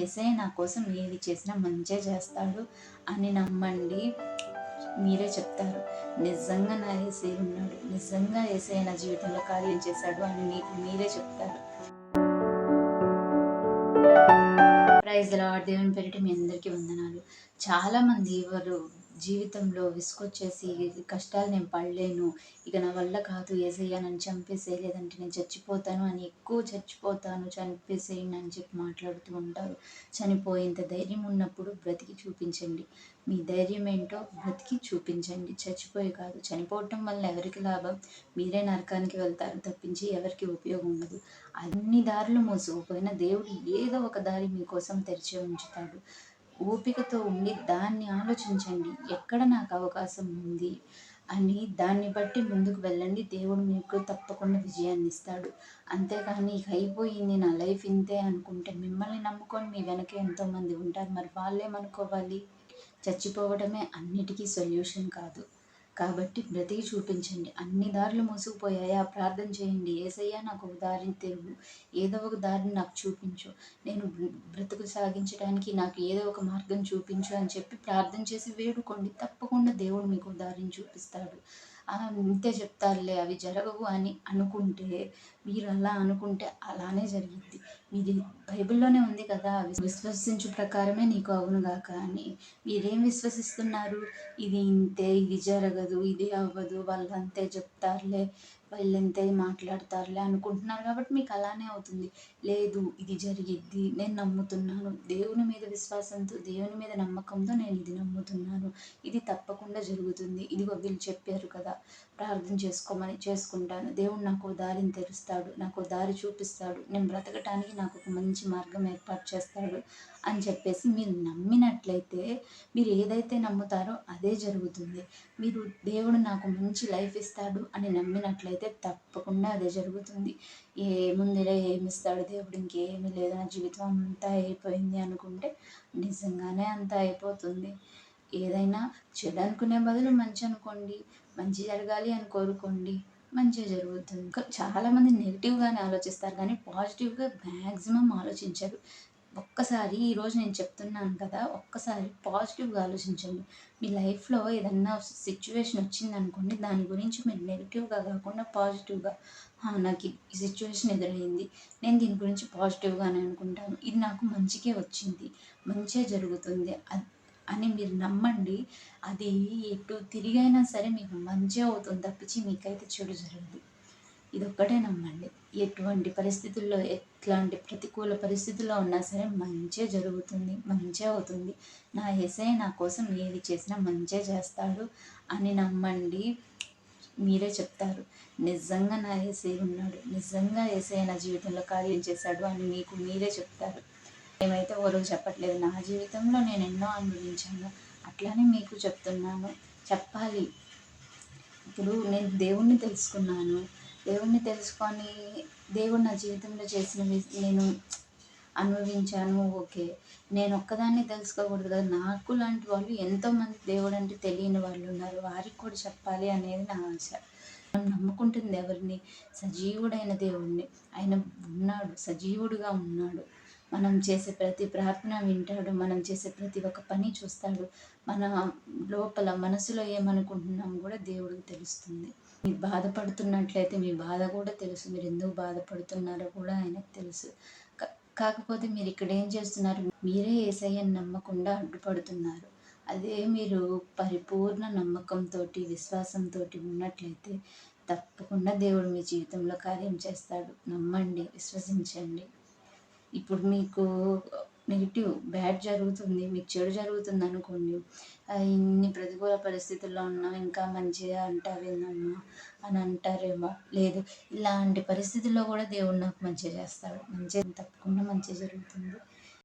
యేసయ్య నా కోసం ఏది చేసినా మంచే చేస్తాడు అని నమ్మండి. మీరే చెప్తారు, నిజంగా నా యేసయ్య ఉన్నాడు, నిజంగా యేసయ్య నా జీవితంలో కార్యం చేశాడు అని మీకు మీరే చెప్తారు. Praise the Lord. దేవుని పేరిట మీ అందరికీ వందనాలు. చాలామంది వారు జీవితంలో విసుగొచ్చేసి కష్టాలు నేను పడలేను, ఇక నా వల్ల కాదు, యేసయ్య నన్ను చంపేసేయి, లేదంటే నేను చచ్చిపోతాను అని, ఎక్కువ చచ్చిపోతాను చంపేసేయండి అని చెప్పి మాట్లాడుతూ ఉంటారు. చనిపోయేంత ధైర్యం ఉన్నప్పుడు బ్రతికి చూపించండి. మీ ధైర్యం ఏంటో బ్రతికి చూపించండి. చచ్చిపోయి కాదు. చనిపోవటం వల్ల ఎవరికి లాభం? మీరే నరకానికి వెళ్తారు తప్పించి ఎవరికి ఉపయోగం ఉండదు. అన్ని దారులు మూసుకుపోయిన దేవుడు ఏదో ఒక దారి మీకోసం తెరిచి ఉంచుతాడు. ఓపికతో ఉండి దాన్ని ఆలోచించండి, ఎక్కడ నాకు అవకాశం ఉంది అని దాన్ని బట్టి ముందుకు వెళ్ళండి. దేవుడు మీకు తప్పకుండా విజయాన్ని ఇస్తాడు. అంతేకాని ఇక అయిపోయింది నా లైఫ్ ఇంతే అనుకుంటే, మిమ్మల్ని నమ్ముకొని మీ వెనక ఎంతోమంది ఉంటారు, మరి వాళ్ళేమనుకోవాలి? చచ్చిపోవడమే అన్నిటికీ సొల్యూషన్ కాదు. కాబట్టి బ్రతికి చూపించండి. అన్ని దారులు మూసుకుపోయాయా? ప్రార్థన చేయండి. యేసయ్యా నాకు ఒక దారిని తెరువు, ఏదో ఒక దారిని నాకు చూపించు, నేను బ్రతుకు సాగించడానికి నాకు ఏదో ఒక మార్గం చూపించు అని చెప్పి ప్రార్థన చేసి వేడుకోండి. తప్పకుండా దేవుడు మీకు దారిని చూపిస్తాడు. ఇంతే చెప్తారులే, అవి జరగవు అని అనుకుంటే, మీరు అలా అనుకుంటే అలానే జరిగిద్ది. మీది బైబిల్లోనే ఉంది కదా, విశ్వసించు ప్రకారమే నీకు అవునుగాక అని. మీరేం విశ్వసిస్తున్నారు? ఇది ఇంతే, ఇది జరగదు, ఇది అవ్వదు, వాళ్ళు అంతే చెప్తారులే, వాళ్ళు ఇంతే మాట్లాడతారులే అనుకుంటున్నారు కాబట్టి మీకు అలానే అవుతుంది. లేదు, ఇది జరిగిద్ది, నేను నమ్ముతున్నాను, దేవుని మీద విశ్వాసంతో, దేవుని మీద నమ్మకంతో నేను ఇది నమ్ముతున్నాను, ఇది తప్పకుండా జరుగుతుంది. ఇదిగో వీళ్ళు చెప్పారు కదా, ప్రార్థన చేసుకోమని చేసుకుంటాను, దేవుడు నాకు దారిని తెరుస్తాడు, నాకు దారి చూపిస్తాడు, నేను బ్రతకటానికి నాకు ఒక మంచి మార్గం ఏర్పాటు చేస్తాడు అని చెప్పేసి మీరు నమ్మినట్లయితే, మీరు ఏదైతే నమ్ముతారో అదే జరుగుతుంది. మీరు దేవుడు నాకు మంచి లైఫ్ ఇస్తాడు అని నమ్మినట్లయితే తప్పకుండా అదే జరుగుతుంది. ఏముందిలే, ఏమిస్తాడు దేవుడు, ఇంకేమీ లేదు, నా జీవితం అంతా అయిపోయింది అనుకుంటే నిజంగానే అంతా అయిపోతుంది. ఏదైనా చెడు అనుకునే బదులు మంచి అనుకోండి, మంచి జరగాలి అని కోరుకోండి, మంచిగా జరుగుతుంది. చాలామంది నెగిటివ్గానే ఆలోచిస్తారు కానీ పాజిటివ్గా మ్యాక్సిమం ఆలోచించరు. ఒక్కసారి ఈరోజు నేను చెప్తున్నాను కదా, ఒక్కసారి పాజిటివ్గా ఆలోచించండి. మీ లైఫ్లో ఏదన్నా సిచ్యువేషన్ వచ్చిందనుకోండి, దాని గురించి మీరు నెగిటివ్గా కాకుండా పాజిటివ్గా, నాకు ఈ సిచ్యువేషన్ ఎదురైంది, నేను దీని గురించి పాజిటివ్గానే అనుకుంటాను, ఇది నాకు మంచికే వచ్చింది, మంచే జరుగుతుంది అని మీరు నమ్మండి. అది ఎటు తిరిగైనా సరే మీకు మంచి అవుతుంది తప్పించి మీకైతే చెడు జరగదు. ఇదొక్కటే నమ్మండి. ఎటువంటి పరిస్థితుల్లో, ఎట్లాంటి ప్రతికూల పరిస్థితుల్లో ఉన్నా సరే మంచే జరుగుతుంది, మంచే అవుతుంది. నా యేసయ్య నా కోసం ఏది చేసినా మంచే చేస్తాడు అని నమ్మండి. మీరే చెప్తారు, నిజంగా నా యేసయ్య ఉన్నాడు, నిజంగా యేసయ్య నా జీవితంలో కార్యం చేశాడు అని మీకు మీరే చెప్తారు. ఏమైతే ఎవరో చెప్పట్లేదు, నా జీవితంలో నేను ఎన్నో అనుభవించాను, అట్లానే మీకు చెప్తున్నాను. చెప్పాలి. ఇప్పుడు నేను దేవుణ్ణి తెలుసుకున్నాను, దేవుణ్ణి తెలుసుకొని దేవుడు నా జీవితంలో చేసినవి నేను అనుభవించాను. ఓకే, నేను ఒక్కదాన్ని తెలుసుకోకూడదు కదా, నాకు లాంటి వాళ్ళు ఎంతోమంది దేవుడు అంటే తెలియని వాళ్ళు ఉన్నారు, వారికి కూడా చెప్పాలి అనేది నా ఆశ. మనం నమ్ముకుంటుంది ఎవరిని? సజీవుడైన దేవుడిని. ఆయన ఉన్నాడు, సజీవుడుగా ఉన్నాడు. మనం చేసే ప్రతి ప్రార్థన వింటాడు, మనం చేసే ప్రతి ఒక్క పని చూస్తాడు. మన లోపల మనసులో ఏమనుకుంటున్నాం కూడా దేవుడికి తెలుస్తుంది. మీరు బాధపడుతున్నట్లయితే మీ బాధ కూడా తెలుసు, మీరు ఎందుకు బాధపడుతున్నారో కూడా ఆయనకు తెలుసు. కాకపోతే మీరు ఇక్కడ ఏం చేస్తున్నారు? మీరే యేసయ్యని నమ్మకుండా అడ్డుపడుతున్నారు. అదే మీరు పరిపూర్ణ నమ్మకంతో, విశ్వాసంతో ఉన్నట్లయితే తప్పకుండా దేవుడు మీ జీవితంలో కార్యం చేస్తాడు. నమ్మండి, విశ్వసించండి. ఇప్పుడు మీకు నెగిటివ్ బ్యాడ్ జరుగుతుంది, మీకు చెడు జరుగుతుంది అనుకోండి, ఇన్ని ప్రతికూల పరిస్థితుల్లో ఉన్నా ఇంకా మంచిగా అంటావేమమ్మా అని అంటారేమో. లేదు, ఇలాంటి పరిస్థితుల్లో కూడా దేవుడు నాకు మంచిగా చేస్తాడు, మంచిగా తప్పకుండా మంచిగా జరుగుతుంది.